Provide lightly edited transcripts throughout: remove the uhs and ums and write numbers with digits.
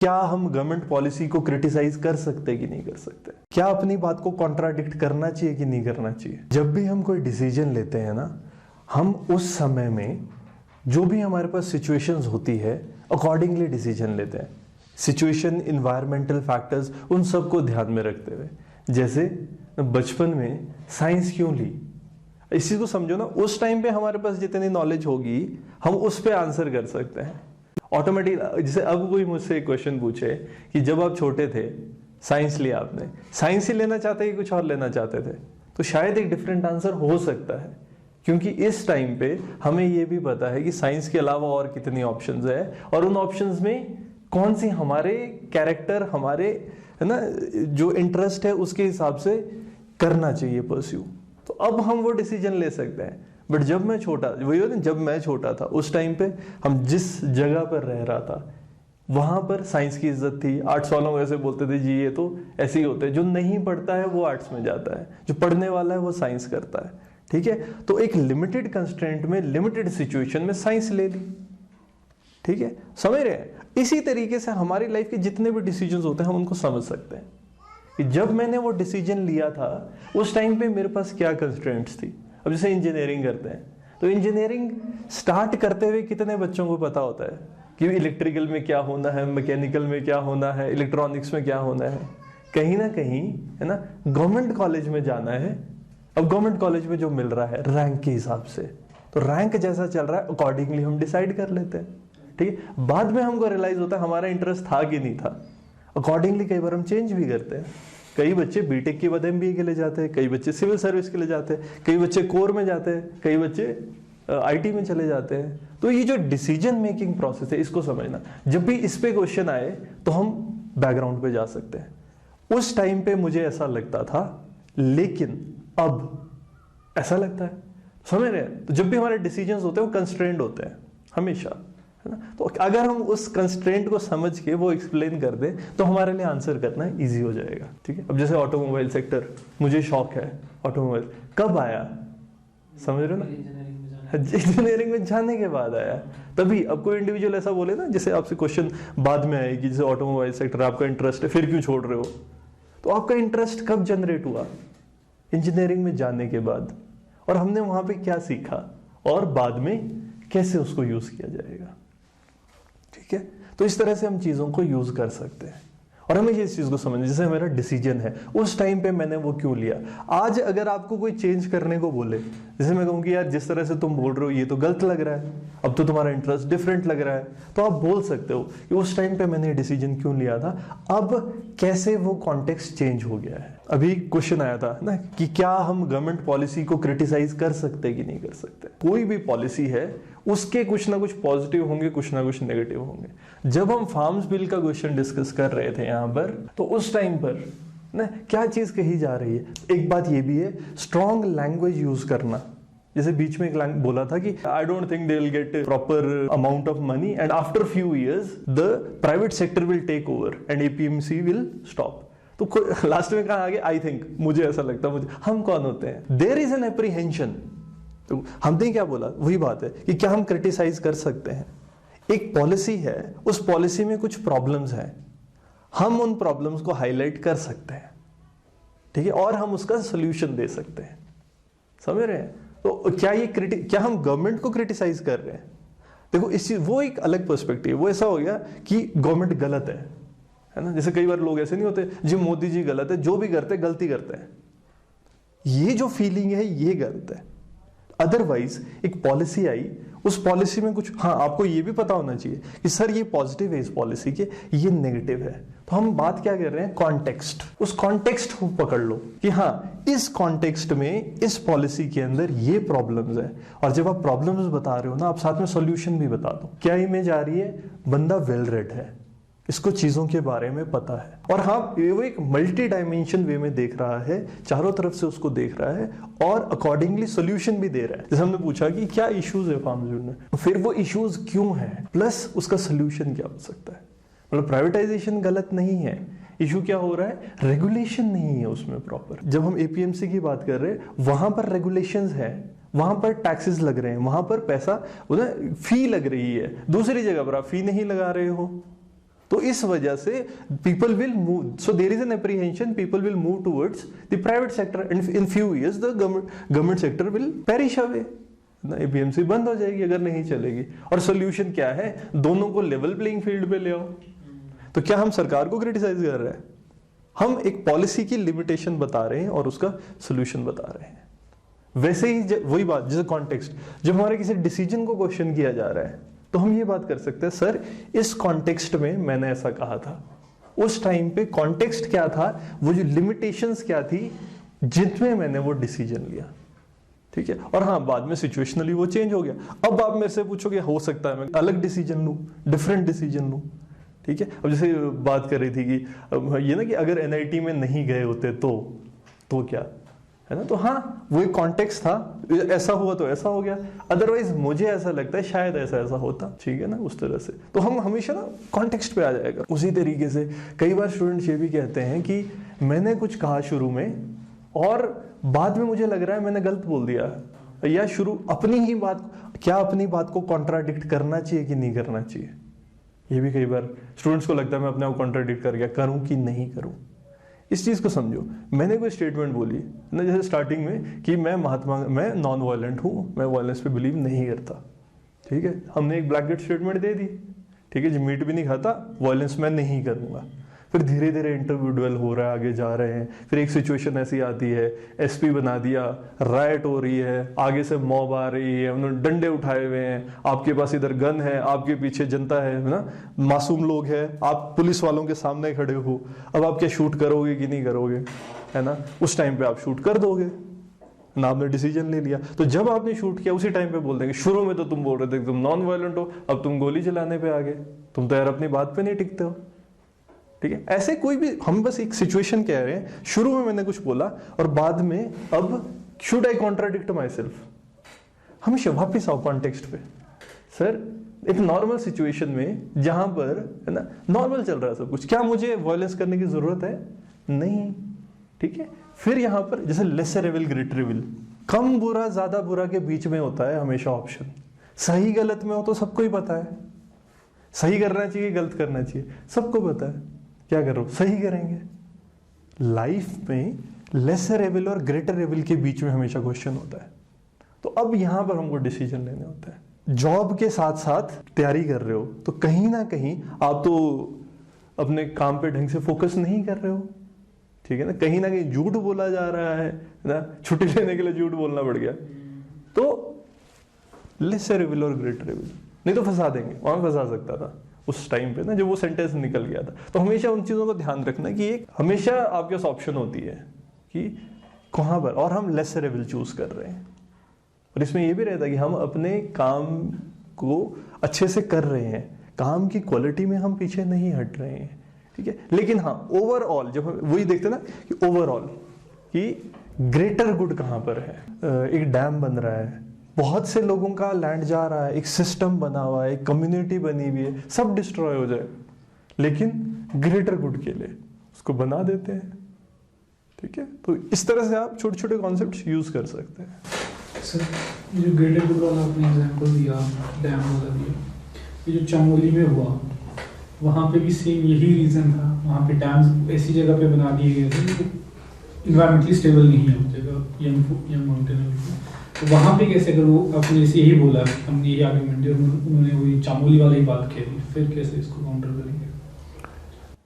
क्या हम government policy को क्रिटिसाइज कर सकते कि नहीं कर सकते? क्या अपनी बात को कॉन्ट्राडिक्ट करना चाहिए कि नहीं करना चाहिए? जब भी हम कोई डिसीजन लेते हैं ना, हम उस समय में जो भी हमारे पास सिचुएशंस होती है अकॉर्डिंगली डिसीजन लेते हैं। सिचुएशन, इन्वायरमेंटल फैक्टर्स, उन सबको ध्यान में रखते हुए। जैसे बचपन में साइंस क्यों ली, इसी को समझो ना। उस टाइम पे हमारे पास जितनी नॉलेज होगी हम उस पे आंसर कर सकते हैं ऑटोमेटिक। जैसे अब कोई मुझसे एक क्वेश्चन पूछे कि जब आप छोटे थे साइंस लिया आपने, साइंस ही लेना चाहते कि कुछ और लेना चाहते थे, तो शायद एक डिफरेंट आंसर हो सकता है, क्योंकि इस टाइम पे हमें ये भी पता है कि साइंस के अलावा और कितनी ऑप्शंस है और उन ऑप्शंस में कौन सी हमारे कैरेक्टर, हमारे है ना जो इंटरेस्ट है उसके हिसाब से करना चाहिए परस्यू। तो अब हम वो डिसीजन ले सकते हैं। बट जब मैं छोटा, वही होता है, जब मैं छोटा था उस टाइम पे हम जिस जगह पर रह रहा था वहां पर साइंस की इज्जत थी। आर्ट्स वालों ऐसे बोलते थे जी ये तो ऐसे ही होते हैं, जो नहीं पढ़ता है वो आर्ट्स में जाता है, जो पढ़ने वाला है वो साइंस करता है। ठीक है, तो एक लिमिटेड कंस्ट्रेंट में, लिमिटेड सिचुएशन में साइंस ले ली। ठीक है, समझ रहे हैं? इसी तरीके से हमारी लाइफ के जितने भी डिसीजंस होते हैं हम उनको समझ सकते हैं कि जब मैंने वो डिसीजन लिया था उस टाइम पे मेरे पास क्या कंस्ट्रेंट्स थी। अब जैसे इंजीनियरिंग करते हैं तो इंजीनियरिंग स्टार्ट करते हुए कितने बच्चों को पता होता है कि इलेक्ट्रिकल में क्या होना है, मैकेनिकल में क्या होना है, इलेक्ट्रॉनिक्स में क्या होना है। कहीं ना कहीं है ना गवर्नमेंट कॉलेज में जाना है। अब गवर्नमेंट कॉलेज में जो मिल रहा है रैंक के हिसाब से, तो रैंक जैसा चल रहा है अकॉर्डिंगली हम डिसाइड कर लेते हैं। ठीक है, बाद में हमको रियलाइज होता है हमारा इंटरेस्ट था कि नहीं था। अकॉर्डिंगली कई बार हम चेंज भी करते हैं। कई बच्चे बीटेक के बाद एमबीए के लिए जाते हैं, कई बच्चे सिविल सर्विस के लिए जाते हैं, कई बच्चे कोर में जाते हैं, कई बच्चे आईटी में चले जाते हैं। तो ये जो डिसीजन मेकिंग प्रोसेस है इसको समझना। जब भी इस पे क्वेश्चन आए तो हम बैकग्राउंड पे जा सकते हैं। उस टाइम पे मुझे ऐसा लगता था, लेकिन अब ऐसा लगता है। समझ रहे हैं? तो जब भी हमारे डिसीजंस होते हैं वो कंस्ट्रेंड होते हैं हमेशा, है ना। तो अगर हम उस कंस्ट्रेंट को समझ के वो एक्सप्लेन कर दें तो हमारे लिए आंसर करना इजी हो जाएगा। ठीक है, अब जैसे ऑटोमोबाइल सेक्टर, मुझे शौक है ऑटोमोबाइल, कब आया समझ रहे हो ना? इंजीनियरिंग में जाने के बाद आया तभी। अब कोई इंडिविजुअल ऐसा बोले ना, जैसे आपसे क्वेश्चन बाद में आएगी, जैसे ऑटोमोबाइल सेक्टर आपका इंटरेस्ट है, फिर क्यों छोड़ रहे हो? तो आपका इंटरेस्ट कब जनरेट हुआ? इंजीनियरिंग में जाने के बाद। और हमने वहां पे क्या सीखा और बाद में कैसे उसको यूज किया जाएगा। ठीक है, तो इस तरह से हम चीजों को यूज कर सकते हैं और हमें ये चीज को समझना। जैसे मेरा डिसीजन है उस टाइम पे मैंने वो क्यों लिया। आज अगर आपको कोई चेंज करने को बोले, जैसे मैं कहूँ कि यार जिस तरह से तुम बोल रहे हो ये तो गलत लग रहा है, अब तो तुम्हारा इंटरेस्ट डिफरेंट लग रहा है, तो आप बोल सकते हो कि उस टाइम पे मैंने डिसीजन क्यों लिया था, अब कैसे वो कॉन्टेक्स्ट चेंज हो गया है। अभी क्वेश्चन आया था ना कि क्या हम गवर्नमेंट पॉलिसी को क्रिटिसाइज कर सकते कि नहीं कर सकते। कोई भी पॉलिसी है उसके कुछ ना कुछ पॉजिटिव होंगे, कुछ ना कुछ नेगेटिव होंगे। जब हम फार्म्स बिल का क्वेश्चन डिस्कस कर रहे थे यहाँ पर, तो उस टाइम पर ना क्या चीज कही जा रही है। एक बात ये भी है, स्ट्रॉन्ग लैंग्वेज यूज करना। जैसे बीच में एक बोला था कि I don't think they will get proper amount of money and after few years the private sector will take over and APMC will stop. तो लास्ट में कहा आगे आई थिंक, मुझे ऐसा लगता है। मुझे, हम कौन होते हैं? There is an apprehension. तो हमने क्या बोला, वही बात है कि क्या हम क्रिटिसाइज कर सकते हैं। एक पॉलिसी है, उस पॉलिसी में कुछ प्रॉब्लम्स हैं, हम उन प्रॉब्लम्स को हाईलाइट कर सकते हैं। ठीक है, और हम उसका सोल्यूशन दे सकते हैं। समझ रहे हैं? तो क्या हम गवर्नमेंट को क्रिटिसाइज कर रहे हैं? देखो इस वो एक अलग पर्सपेक्टिव। वो ऐसा हो गया कि गवर्नमेंट गलत है ना। जैसे कई बार लोग ऐसे नहीं होते जी मोदी जी गलत है, जो भी करते हैं गलती करते हैं, ये जो फीलिंग है ये गलत है। अदरवाइज एक पॉलिसी आई, उस पॉलिसी में कुछ, हाँ आपको ये भी पता होना चाहिए कि सर ये पॉजिटिव है इस पॉलिसी के, ये नेगेटिव है। तो हम बात क्या कर रहे हैं, कॉन्टेक्स्ट। उस कॉन्टेक्स्ट को पकड़ लो कि हाँ इस कॉन्टेक्स्ट में इस पॉलिसी के अंदर ये प्रॉब्लम्स है। और जब आप प्रॉब्लम्स बता रहे हो ना, आप साथ में सॉल्यूशन भी बता दो। क्या इमेज आ रही है, बंदा वेल रेड है, इसको चीजों के बारे में पता है, और हाँ वो एक मल्टी डायमेंशन वे में देख रहा है, चारों तरफ से उसको देख रहा है और अकॉर्डिंगली सोल्यूशन भी दे रहा है। जैसे हमने पूछा कि क्या इश्यूज है फार्म्स बिल में, फिर वो इश्यूज क्यों है, प्लस उसका सोल्यूशन क्या हो सकता है। मतलब प्राइवेटाइजेशन गलत नहीं है, इशू क्या हो रहा है, रेगुलेशन नहीं है उसमें प्रॉपर। जब हम एपीएमसी की बात कर रहे हैं, वहां पर रेगुलेशंस है, वहां पर टैक्सेस लग रहे हैं, वहां पर पैसा उधर फी लग रही है, दूसरी जगह पर आप फी नहीं लगा रहे हो। तो इस वजह से people will move, so there is an apprehension, people will move towards the private sector and in few years the government sector will perish away. APMC बंद हो जाएगी अगर नहीं चलेगी। और सोल्यूशन क्या है, दोनों को लेवल प्लेइंग फील्ड पे ले आओ। तो क्या हम सरकार को क्रिटिसाइज कर रहे हैं? हम एक पॉलिसी की लिमिटेशन बता रहे हैं और उसका सोल्यूशन बता रहे हैं। वैसे ही वही बात, जैसे कॉन्टेक्स्ट, जब हमारे किसी डिसीजन को क्वेश्चन किया जा रहा है तो हम ये बात कर सकते हैं, सर इस कॉन्टेक्स्ट में मैंने ऐसा कहा था, उस टाइम पे कॉन्टेक्स्ट क्या था, वो जो लिमिटेशंस क्या थी जिनमें मैंने वो डिसीजन लिया, ठीक है। और हाँ, बाद में सिचुएशनली वो चेंज हो गया। अब आप मेरे से पूछोगे, हो सकता है मैं अलग डिसीजन लूं, डिफरेंट डिसीजन लूं, ठीक है। अब जैसे बात कर रही थी कि ये ना कि अगर एनआईटी में नहीं गए होते तो क्या है ना, तो हाँ वो एक कॉन्टेक्स्ट था, ऐसा हुआ तो ऐसा हो गया, अदरवाइज मुझे ऐसा लगता है शायद ऐसा होता, ठीक है ना, उस तरह से। तो हम हमेशा ना कॉन्टेक्स्ट पे आ जाएगा। उसी तरीके से कई बार स्टूडेंट्स ये भी कहते हैं कि मैंने कुछ कहा शुरू में और बाद में मुझे लग रहा है मैंने गलत बोल दिया, या शुरू अपनी ही बात, क्या अपनी बात को कॉन्ट्राडिक्ट करना चाहिए कि नहीं करना चाहिए, ये भी कई बार स्टूडेंट्स को लगता है मैं अपने आप कॉन्ट्राडिक्ट कर गया, करूं कि नहीं करूं। इस चीज को समझो, मैंने कोई स्टेटमेंट बोली ना, जैसे स्टार्टिंग में कि मैं नॉन वायलेंट हूं, मैं वायलेंस पे बिलीव नहीं करता, ठीक है, हमने एक ब्लैकेट स्टेटमेंट दे दी, ठीक है, जो मीट भी नहीं खाता, वायलेंस मैं नहीं करूंगा। फिर धीरे धीरे इंटरव्यू डेवल हो रहा है, आगे जा रहे हैं, फिर एक सिचुएशन ऐसी आती है, एसपी बना दिया, राइट हो रही है, आगे से मॉब आ रही है, उन्होंने डंडे उठाए हुए हैं, आपके पास इधर गन है, आपके पीछे जनता है ना, मासूम लोग हैं, आप पुलिस वालों के सामने खड़े हो, अब आप क्या शूट करोगे कि नहीं करोगे, है ना। उस टाइम पे आप शूट कर दोगे ना, आपने डिसीजन ले लिया। तो जब आपने शूट किया उसी टाइम पे बोल देंगे, शुरू में तो तुम बोल रहे थे तुम नॉन वायलेंट हो, अब तुम गोली चलाने पे आ गए, तुम तो यार अपनी बात पे नहीं टिकते हो, ठीक है। ऐसे कोई भी, हम बस एक सिचुएशन कह रहे हैं, शुरू में मैंने कुछ बोला और बाद में अब should I contradict my self, हमेशा वापिस आओ कॉन्टेक्स्ट पे। सर एक नॉर्मल सिचुएशन में जहां पर है ना नॉर्मल चल रहा है सब कुछ, क्या मुझे वायलेंस करने की जरूरत है? नहीं, ठीक है। फिर यहां पर जैसे लेसर एविल ग्रेटर एविल, कम बुरा ज्यादा बुरा के बीच में होता है हमेशा ऑप्शन। सही गलत में हो तो सबको ही पता है, सही करना चाहिए गलत करना चाहिए, सबको पता है, क्या करो सही करेंगे। लाइफ में लेसर एविल और ग्रेटर एविल के बीच में हमेशा क्वेश्चन होता है। तो अब यहां पर हमको डिसीजन लेने होता है। जॉब के साथ साथ तैयारी कर रहे हो तो कहीं ना कहीं आप तो अपने काम पे ढंग से फोकस नहीं कर रहे हो, ठीक है ना कहीं झूठ बोला जा रहा है ना, छुट्टी लेने के लिए झूठ बोलना पड़ गया, तो लेसर एविल और ग्रेटर एविल, नहीं तो फंसा देंगे, वहां फंसा सकता था उस टाइम पे ना जब वो सेंटेंस निकल गया था। तो हमेशा उन चीजों का ध्यान रखना कि एक हमेशा आपके पास ऑप्शन होती है कि कहां पर, और हम लेसर एविल चूज कर रहे हैं। और इसमें यह भी रहता है कि हम अपने काम को अच्छे से कर रहे हैं, काम की क्वालिटी में हम पीछे नहीं हट रहे हैं, ठीक है। लेकिन हाँ ओवरऑल जब हम वही देखते ना कि ओवरऑल कि ग्रेटर गुड कहां पर है। एक डैम बन रहा है, बहुत से लोगों का लैंड जा रहा है, एक सिस्टम बना हुआ है, एक कम्युनिटी बनी हुई है, सब डिस्ट्रॉय हो जाए, लेकिन ग्रेटर गुड के लिए उसको बना देते हैं, ठीक है। तो इस तरह से आप छोटे छोटे कॉन्सेप्ट्स यूज कर सकते हैं। सर जो ग्रेटर गुड वाला आपने एग्जांपल दिया, डैम वाला दिया, ये जो चमोली में हुआ वहाँ पे भी सेम यही रीजन था, वहाँ पे डैम्स ऐसी जगह पे बना दिए गए थे जो इन्वायरमेंटली स्टेबल नहीं है उस जगह, यंग माउंटेन है। तो वहाँ पे कैसे, अगर वो अपने से यही बोला, हमने यही आर्गुमेंट दिया, उन्होंने वही चामोली वाला ही बात कह दी, फिर कैसे इसको काउंटर करेंगे?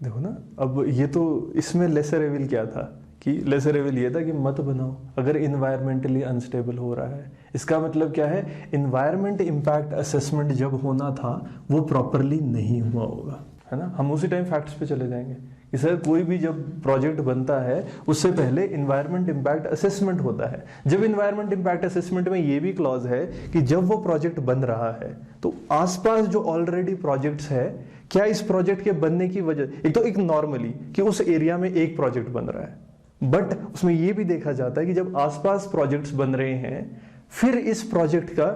देखो ना, अब ये तो इसमें लेसर एविल क्या था कि लेसर एविल ये था कि मत बनाओ अगर इन्वायरमेंटली अनस्टेबल हो रहा है। इसका मतलब क्या है, इन्वायरमेंट इम्पैक्ट असेसमेंट जब होना था वो प्रॉपरली नहीं हुआ होगा, है ना। हम उसी टाइम फैक्ट्स पे चले जाएंगे कि सर कोई भी जब प्रोजेक्ट बनता है उससे पहले इन्वायरमेंट इम्पैक्ट असेसमेंट होता है। जब इन्वायरमेंट इम्पैक्ट असेसमेंट में ये भी क्लॉज है कि जब वो प्रोजेक्ट बन रहा है तो आसपास जो ऑलरेडी प्रोजेक्ट्स है, क्या इस प्रोजेक्ट के बनने की वजह, एक तो एक नॉर्मली कि उस एरिया में एक प्रोजेक्ट बन रहा है, बट उसमें यह भी देखा जाता है कि जब आसपास प्रोजेक्ट्स बन रहे हैं फिर इस प्रोजेक्ट का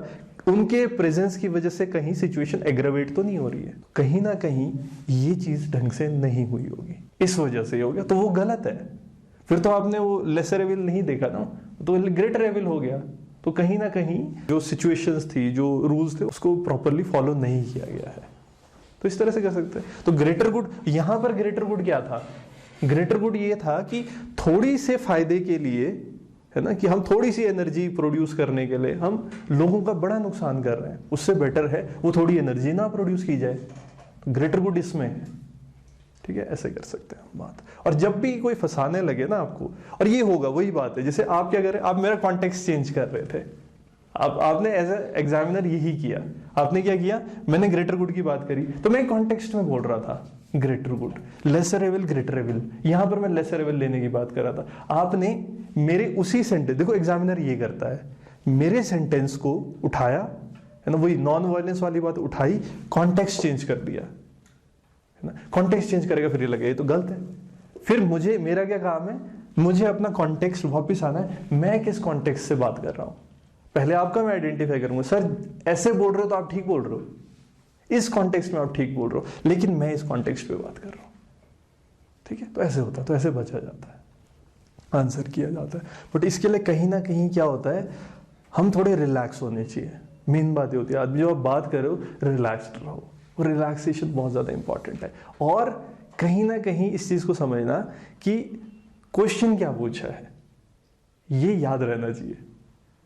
उनके प्रेजेंस की वजह से कहीं सिचुएशन एग्रेवेट तो नहीं हो रही है, कहीं ना कहीं ये चीज ढंग से नहीं हुई होगी, इस वजह से हो गया, तो वो गलत है। फिर तो आपने वो लेसर एविल नहीं देखा ना, तो ग्रेटर एविल हो गया। तो कहीं ना कहीं जो सिचुएशंस थी, जो रूल्स थे, उसको प्रॉपरली फॉलो नहीं किया गया है। तो इस तरह से कर सकते हैं। तो ग्रेटर गुड, यहां पर ग्रेटर गुड क्या था? ग्रेटर गुड ये था कि थोड़ी से फायदे के लिए, है ना, कि हम थोड़ी सी एनर्जी प्रोड्यूस करने के लिए हम लोगों का बड़ा नुकसान कर रहे हैं, उससे बेटर है वो थोड़ी एनर्जी ना प्रोड्यूस की जाए। तो ग्रेटर गुड इसमें है, ठीक है, ऐसे कर सकते हैं हम बात। और जब भी कोई फंसाने लगे ना आपको, और ये होगा वही बात है, जैसे आप क्या करें, आप मेरा कॉन्टेक्स्ट चेंज कर रहे थे, आपने एज ए एग्जामिनर यही किया। आपने क्या किया, मैंने ग्रेटर गुड की बात करी तो मैं कॉन्टेक्स्ट में बोल रहा था greater good, lesser evil greater evil, यहां पर मैं लेसर एविल लेने की बात कर रहा था। आपने मेरे उसी सेंटेंस, देखो एग्जामिनर ये करता है, मेरे सेंटेंस को उठाया, है ना, वही नॉन वायलेंस वाली बात उठाई, कॉन्टेक्स्ट चेंज कर दिया, है ना। कॉन्टेक्स्ट चेंज करेगा फिर ये लगे ये तो गलत है। फिर मुझे, मेरा क्या काम है, मुझे अपना कॉन्टेक्स्ट वापस आना है, मैं किस कॉन्टेक्स्ट से बात कर रहा हूं। पहले आपका मैं आइडेंटिफाई करूंगा, सर ऐसे बोल रहे हो तो आप ठीक बोल रहे हो, इस कॉन्टेक्स्ट में आप ठीक बोल रहे हो, लेकिन मैं इस कॉन्टेक्स्ट पे बात कर रहा हूं, ठीक है। तो ऐसे होता है, तो ऐसे बचा जाता है, आंसर किया जाता है। बट इसके लिए कहीं ना कहीं क्या होता है, हम थोड़े रिलैक्स होने चाहिए। मेन बात ये होती है, आदमी जब आप बात कर रहे हो रिलैक्स्ड रहो, और रिलैक्सेशन बहुत ज्यादा इंपॉर्टेंट है। और कहीं ना कहीं इस चीज को समझना कि क्वेश्चन क्या पूछा है ये याद रहना चाहिए,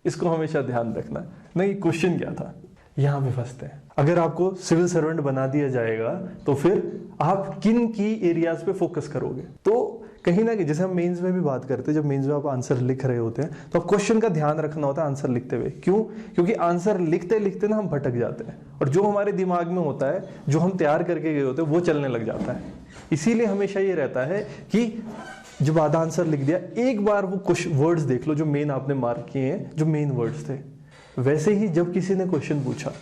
इसको हमेशा ध्यान रखना, नहीं क्वेश्चन क्या था। यहां पे फंसते हैं। अगर आपको सिविल सर्वेंट बना दिया जाएगा तो फिर आप किन की एरियाज पे फोकस करोगे। तो कहीं ना कहीं जैसे हम मेंस में भी बात करते हैं, जब मेंस में आप आंसर लिख रहे होते हैं तो आप क्वेश्चन का ध्यान रखना होता है आंसर लिखते हुए। क्यों? क्योंकि आंसर लिखते लिखते ना हम भटक जाते हैं, और जो हमारे दिमाग में होता है, जो हम तैयार करके गए होते हैं, वो चलने लग जाता है। इसीलिए हमेशा ये रहता है कि जब आधा आंसर लिख दिया, एक बार वो कुछ वर्ड्स देख लो जो मेन आपने मार्क किए हैं, जो मेन वर्ड्स थे। वैसे ही जब किसी ने क्वेश्चन पूछा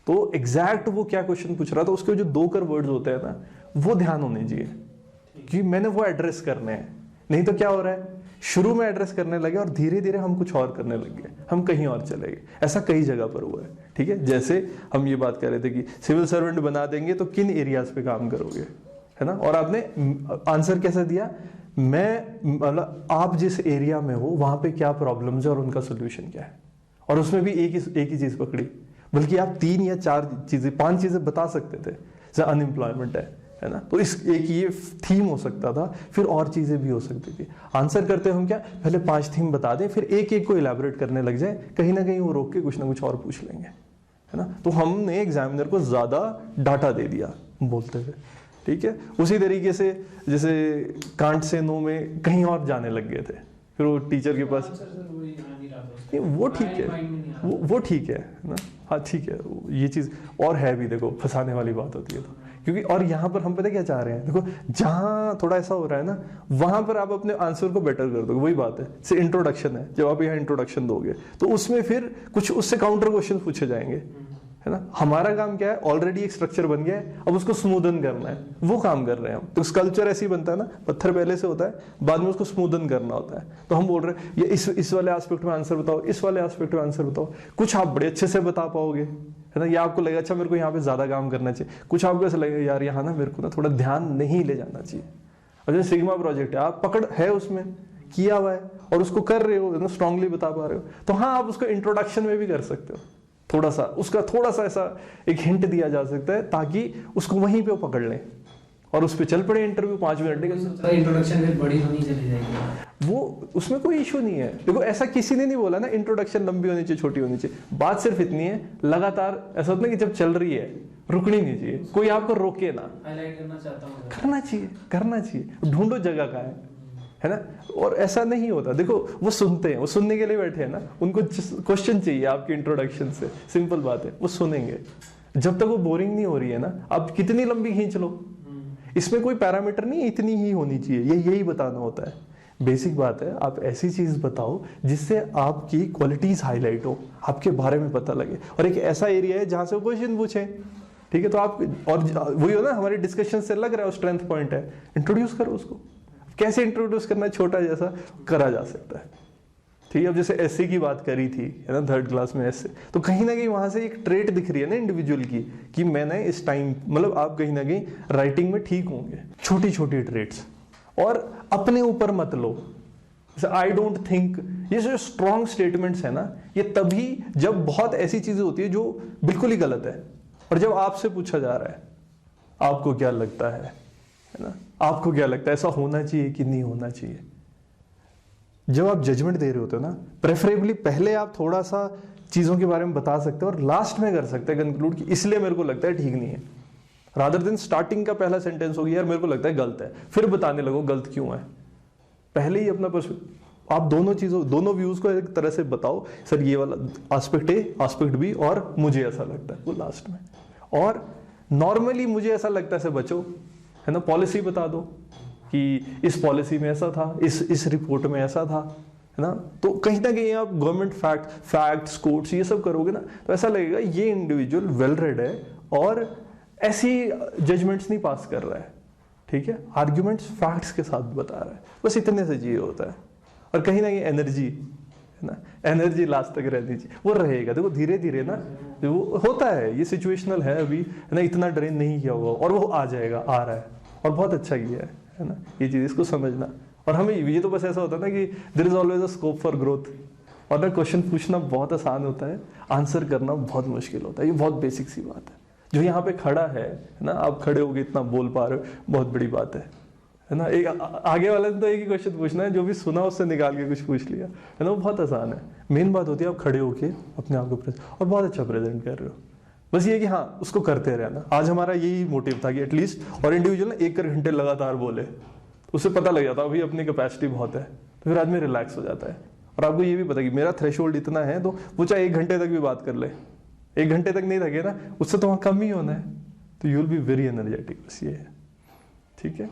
तो एग्जैक्ट वो क्या क्वेश्चन पूछ रहा था, उसके जो दो कर वर्ड्स होते हैं ना, वो ध्यान होने चाहिए कि मैंने वो एड्रेस करने हैं। नहीं तो क्या हो रहा है, शुरू में एड्रेस करने लगे और धीरे धीरे हम कुछ और करने लग गए, हम कहीं और चले गए। ऐसा कई जगह पर हुआ है, ठीक है। जैसे हम ये बात कर रहे थे कि सिविल सर्वेंट बना देंगे तो किन एरियाज पे काम करोगे, है ना। और आपने आंसर कैसा दिया, मैं मतलब आप जिस एरिया में हो वहां पे क्या प्रॉब्लम्स है और उनका सोल्यूशन क्या है। और उसमें भी एक ही चीज पकड़ी, बल्कि आप 3 या 4 चीजें 5 चीजें बता सकते थे। जैसे अनएम्प्लॉयमेंट है ना, तो इस एक ये थीम हो सकता था, फिर और चीजें भी हो सकती थी। आंसर करते हम क्या, पहले 5 थीम बता दें, फिर एक एक को इलेबोरेट करने लग जाए, कहीं ना कहीं वो रोक के कुछ ना कुछ और पूछ लेंगे, है ना। तो हमने एग्जामिनर को ज्यादा डाटा दे दिया बोलते हुए, ठीक है। उसी तरीके से जैसे कांट से नो में कहीं और जाने लग गए थे, फिर वो टीचर के पास, वो ठीक है, वो ठीक है ना, हाँ ठीक है। ये चीज और है भी, देखो फंसाने वाली बात होती है तो, क्योंकि और यहाँ पर हम पता क्या चाह रहे हैं, देखो जहां थोड़ा ऐसा हो रहा है ना, वहां पर आप अपने आंसर को बेटर कर दोगे। वही बात है, जैसे इंट्रोडक्शन है, जब आप यहाँ इंट्रोडक्शन दोगे तो उसमें फिर कुछ उससे काउंटर क्वेश्चन पूछे जाएंगे, है ना। हमारा काम क्या है, ऑलरेडी एक स्ट्रक्चर बन गया है, अब उसको स्मूदन करना है, वो काम कर रहे हैं हम। तो स्कल्पचर ऐसे ही बनता है ना, पत्थर पहले से होता है, बाद में उसको स्मूदन करना होता है। तो हम बोल रहे हैं ये इस वाले एस्पेक्ट में आंसर बताओ, इस वाले एस्पेक्ट में आंसर बताओ। कुछ आप बड़े अच्छे से बता पाओगे, है ना, या आपको लगेगा अच्छा मेरे को यहाँ पे ज्यादा काम करना चाहिए, कुछ आपको ऐसा लगेगा यार यहाँ ना मेरे को ना थोड़ा ध्यान नहीं ले जाना चाहिए। और जैसे सिग्मा प्रोजेक्ट है, आप पकड़ है उसमें किया हुआ है और उसको कर रहे हो, स्ट्रांगली बता पा रहे हो, तो हाँ आप उसको इंट्रोडक्शन में भी कर सकते हो। थोड़ा सा ऐसा एक हिंट दिया जा सकता है ताकि उसको वहीं पे वो पकड़ लें और उस पे चल पड़े इंटरव्यू 5 मिनट के। इंट्रोडक्शन फिर बड़ी होनी चली जाएगी, वो उसमें कोई इशू नहीं है। देखो ऐसा किसी ने नहीं बोला ना इंट्रोडक्शन लंबी होनी चाहिए छोटी होनी चाहिए, बात सिर्फ इतनी है लगातार ऐसा होता है कि जब चल रही है रुकनी नहीं चाहिए, कोई आपको रोके ना। हाईलाइट करना चाहता हूं, करना चाहिए, ढूंढो जगह का है ना। और ऐसा नहीं होता, देखो वो सुनते हैं, वो सुनने के लिए बैठे हैं ना, उनको क्वेश्चन चाहिए आपकी इंट्रोडक्शन से, सिंपल बात है, वो सुनेंगे। जब तक वो बोरिंग नहीं हो रही है ना, आप कितनी लंबी खींच लो, इसमें कोई पैरामीटर नहीं है, इतनी ही होनी चाहिए, यही बताना होता है। बेसिक बात है, आप ऐसी चीज बताओ जिससे आपकी क्वालिटीज हाईलाइट हो, आपके बारे में पता लगे, और एक ऐसा एरिया है जहां से वो क्वेश्चन पूछे, ठीक है। तो आप, और वही हो ना हमारे डिस्कशन से लग रहा है स्ट्रेंथ पॉइंट है, इंट्रोड्यूस करो उसको। कैसे इंट्रोड्यूस करना है, छोटा जैसा करा जा सकता है, ठीक है। अब जैसे एसए की बात करी थी, है ना, 3rd क्लास में एसए, तो कहीं ना कहीं वहां से एक ट्रेट दिख रही है ना इंडिविजुअल की, कि मैंने इस टाइम, मतलब आप कहीं ना कहीं राइटिंग में ठीक होंगे, छोटी छोटी ट्रेट्स। और अपने ऊपर मत लो, जैसे आई डोंट थिंक, ये जो स्ट्रॉन्ग स्टेटमेंट्स है ना, ये तभी जब बहुत ऐसी चीजें होती है जो बिल्कुल ही गलत है और जब आपसे पूछा जा रहा है, आपको क्या लगता है ना? आपको क्या लगता है ऐसा होना चाहिए कि नहीं होना चाहिए? जब आप जजमेंट दे रहे होते हो ना, प्रेफरेबली पहले आप थोड़ा सा चीजों के बारे में बता सकते हो और लास्ट में कर सकते हैं कंक्लूड कि इसलिए मेरे को लगता है ठीक नहीं है, रादर देन स्टार्टिंग का पहला सेंटेंस हो गया यार मेरे को लगता है गलत है, फिर बताने लगो गलत क्यों है। पहले ही अपना आप दोनों व्यूज को एक तरह से बताओ, सर ये वाला एस्पेक्ट ए, एस्पेक्ट बी, और मुझे ऐसा लगता है, वो लास्ट में। और नॉर्मली मुझे ऐसा लगता है से बचो, है ना, पॉलिसी बता दो कि इस पॉलिसी में ऐसा था, इस रिपोर्ट में ऐसा था, है ना। तो कहीं ना कहीं आप गवर्नमेंट फैक्ट्स कोट्स ये सब करोगे ना, तो ऐसा लगेगा ये इंडिविजुअल वेल रेड है और ऐसी जजमेंट्स नहीं पास कर रहा है, ठीक है, आर्ग्यूमेंट्स फैक्ट्स के साथ बता रहा है, बस इतने से चाहिए होता है। और कहीं ना कहीं एनर्जी, है ना, एनर्जी लास्ट तक रहनी चाहिए, वो रहेगा। देखो धीरे धीरे ना वो होता है, ये सिचुएशनल है अभी, है ना, इतना ड्रेन नहीं किया होगा और वो आ जाएगा, आ रहा है और बहुत अच्छा किया है ना, ये चीज इसको समझना। और हमें ये तो बस ऐसा होता है ना कि there is always a scope for growth, और ना क्वेश्चन पूछना बहुत आसान होता है, आंसर करना बहुत मुश्किल होता है, ये बहुत बेसिक सी बात है। जो यहाँ पे खड़ा है ना, आप खड़े होके इतना बोल पा रहे हो, बहुत बड़ी बात है ना। एक आगे वाले ने तो एक ही क्वेश्चन पूछना है, जो भी सुना उससे निकाल के कुछ पूछ लिया, है ना, वो बहुत आसान है। मेन बात होती है आप खड़े होके अपने आप को और बहुत अच्छा प्रेजेंट कर रहे हो, बस ये कि हाँ उसको करते रहना। आज हमारा यही मोटिव था कि एटलीस्ट और इंडिविजुअल ना 1 घंटे लगातार बोले, उससे पता लग जाता अभी अपनी कैपेसिटी बहुत है, तो फिर आदमी रिलैक्स हो जाता है। और आपको ये भी पता कि मेरा थ्रेशोल्ड इतना है, तो वो चाहे 1 घंटे तक भी बात कर ले, 1 घंटे तक नहीं थके ना, उससे तो वहां कम ही होना है, तो you will be very energetic, बस ये है, ठीक है।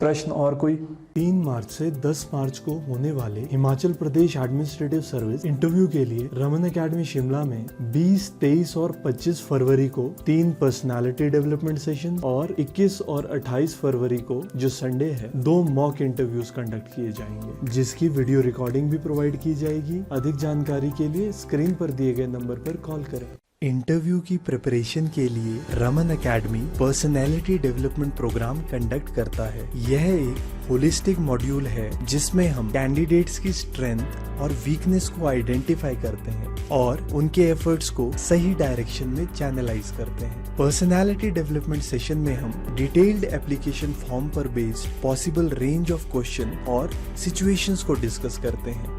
प्रश्न और कोई? 3 मार्च से 10 मार्च को होने वाले Himachal Pradesh administrative service interview के लिए रमन एकेडमी शिमला में 20, 23 और 25 फरवरी को 3 पर्सनालिटी डेवलपमेंट सेशन और 21 और 28 फरवरी को जो संडे है 2 मॉक इंटरव्यूज कंडक्ट किए जाएंगे, जिसकी वीडियो रिकॉर्डिंग भी प्रोवाइड की जाएगी। अधिक जानकारी के लिए स्क्रीन पर दिए गए नंबर पर कॉल करें। इंटरव्यू की प्रिपरेशन के लिए Raman academy personality development programme conduct करता है। यह एक होलिस्टिक मॉड्यूल है जिसमें हम कैंडिडेट्स की स्ट्रेंथ और वीकनेस को आइडेंटिफाई करते हैं और उनके एफर्ट्स को सही डायरेक्शन में चैनलाइज करते हैं। पर्सनैलिटी डेवलपमेंट सेशन में हम डिटेल्ड एप्लीकेशन फॉर्म पर based possible range of question और सिचुएशंस को डिस्कस करते हैं।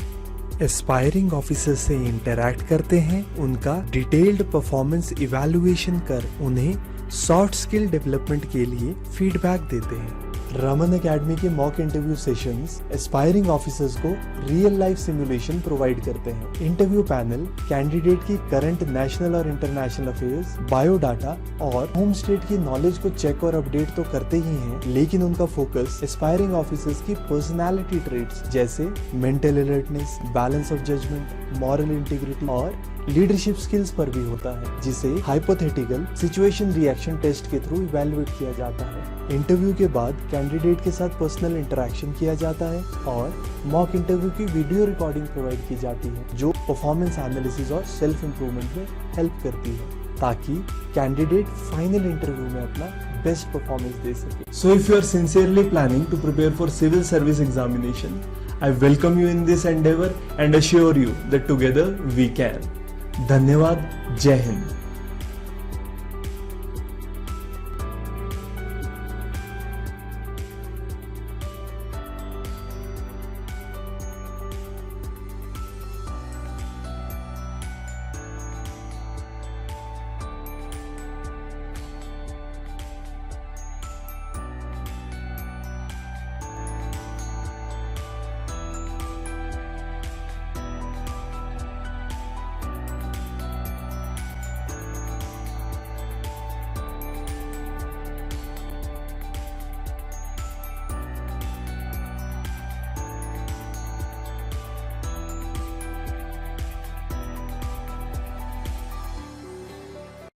एस्पायरिंग ऑफिसर से इंटरैक्ट करते हैं, उनका डिटेल्ड परफॉर्मेंस इवैल्यूएशन कर उन्हें सॉफ्ट स्किल डेवलपमेंट के लिए फीडबैक देते हैं। रमन एकेडमी के mock interview sessions aspiring officers को रियल लाइफ सिमुलेशन प्रोवाइड करते हैं। इंटरव्यू पैनल कैंडिडेट की करंट नेशनल और इंटरनेशनल अफेयर्स, बायोडाटा और होम स्टेट की नॉलेज को चेक और अपडेट तो करते ही हैं, लेकिन उनका फोकस एस्पायरिंग ऑफिसर्स की पर्सनालिटी ट्रेट्स जैसे mental alertness, balance of judgement, moral integrity और लीडरशिप स्किल्स पर भी होता है, जिसे हाइपोथेटिकल सिचुएशन रिएक्शन टेस्ट के थ्रू इवैल्यूएट किया जाता है। इंटरव्यू के बाद कैंडिडेट के साथ पर्सनल इंटरेक्शन किया जाता है और मॉक इंटरव्यू की वीडियो रिकॉर्डिंग प्रोवाइड की जाती है, जो परफॉर्मेंस एनालिसिस और सेल्फ इंप्रूवमेंट में हेल्प करती है, ताकि कैंडिडेट फाइनल इंटरव्यू में अपना बेस्ट परफॉर्मेंस दे सके। So if you are sincerely planning to prepare for civil service examination, I welcome you in this endeavor and assure you that together we can. धन्यवाद। जय हिंद।